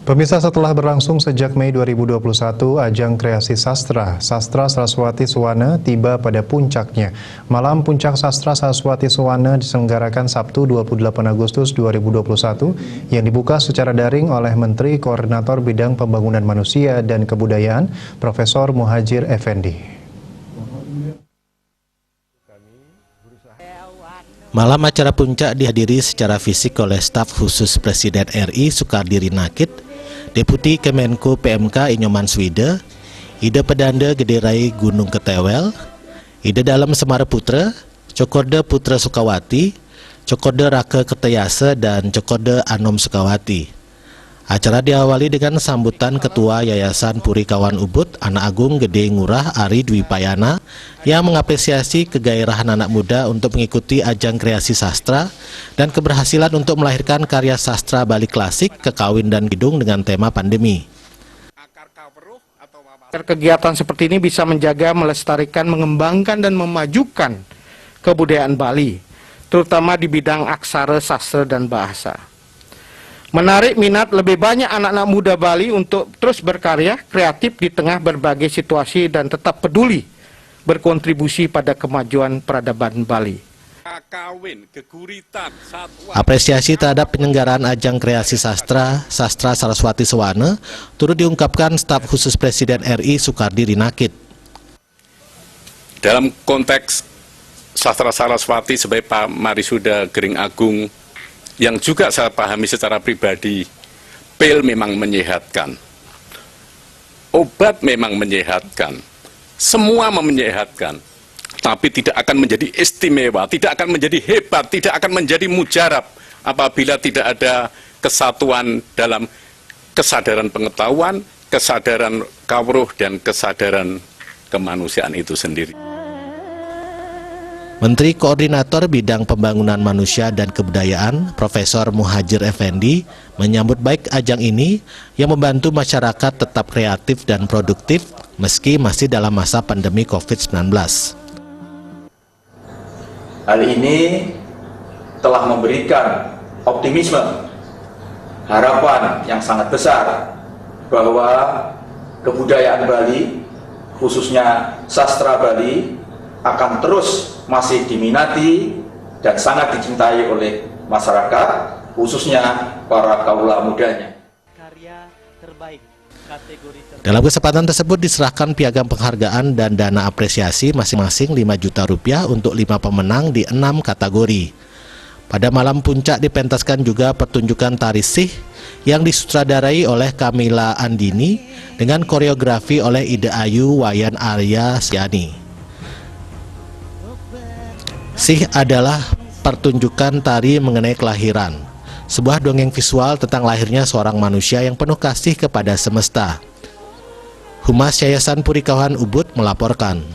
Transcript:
Pemirsa, setelah berlangsung sejak Mei 2021, ajang kreasi sastra Saraswati Suwana tiba pada puncaknya. Malam Puncak Sastra Saraswati Suwana diselenggarakan Sabtu 28 Agustus 2021 yang dibuka secara daring oleh Menteri Koordinator Bidang Pembangunan Manusia dan Kebudayaan, Profesor Muhadjir Effendi. Malam acara puncak dihadiri secara fisik oleh staf khusus Presiden RI Sukardi Rinakit, Deputi Kemenko PMK Inyoman Swida, Ida Pedanda Gederai Gunung Ketewel, Ida Dalam Semara Putra, Cokorda Putra Sukawati, Cokorda Raka Ketayasa, dan Cokorda Anom Sukawati. Acara diawali dengan sambutan Ketua Yayasan Puri Kawan Ubud, Anak Agung Gede Ngurah Ari Dwi Payana, yang mengapresiasi kegairahan anak muda untuk mengikuti ajang kreasi sastra dan keberhasilan untuk melahirkan karya sastra Bali klasik, Kekawin dan Kidung dengan tema pandemi. Kegiatan seperti ini bisa menjaga, melestarikan, mengembangkan dan memajukan kebudayaan Bali, terutama di bidang aksara, sastra dan bahasa. Menarik minat lebih banyak anak-anak muda Bali untuk terus berkarya kreatif di tengah berbagai situasi dan tetap peduli berkontribusi pada kemajuan peradaban Bali. Apresiasi terhadap penyelenggaraan ajang kreasi sastra Saraswati Suwana turut diungkapkan staf khusus Presiden RI Sukardi Rinakit. Dalam konteks sastra Saraswati sebagai Pak Marisuda Gering Agung, yang juga saya pahami secara pribadi, pil memang menyehatkan, obat memang menyehatkan, semua menyehatkan, tapi tidak akan menjadi istimewa, tidak akan menjadi hebat, tidak akan menjadi mujarab apabila tidak ada kesatuan dalam kesadaran pengetahuan, kesadaran kawruh, dan kesadaran kemanusiaan itu sendiri. Menteri Koordinator Bidang Pembangunan Manusia dan Kebudayaan, Profesor Muhadjir Effendi, menyambut baik ajang ini yang membantu masyarakat tetap kreatif dan produktif meski masih dalam masa pandemi COVID-19. Hal ini telah memberikan optimisme, harapan yang sangat besar bahwa kebudayaan Bali, khususnya sastra Bali, akan terus masih diminati dan sangat dicintai oleh masyarakat, khususnya para kaula mudanya. Dalam kesempatan tersebut diserahkan piagam penghargaan dan dana apresiasi masing-masing Rp5 juta untuk 5 pemenang di 6 kategori. Pada malam puncak dipentaskan juga pertunjukan tari sih yang disutradarai oleh Kamila Andini dengan koreografi oleh Ida Ayu Wayan Arya Siani. Sih adalah pertunjukan tari mengenai kelahiran, sebuah dongeng visual tentang lahirnya seorang manusia yang penuh kasih kepada semesta. Humas Yayasan Puri Kawan Ubud melaporkan.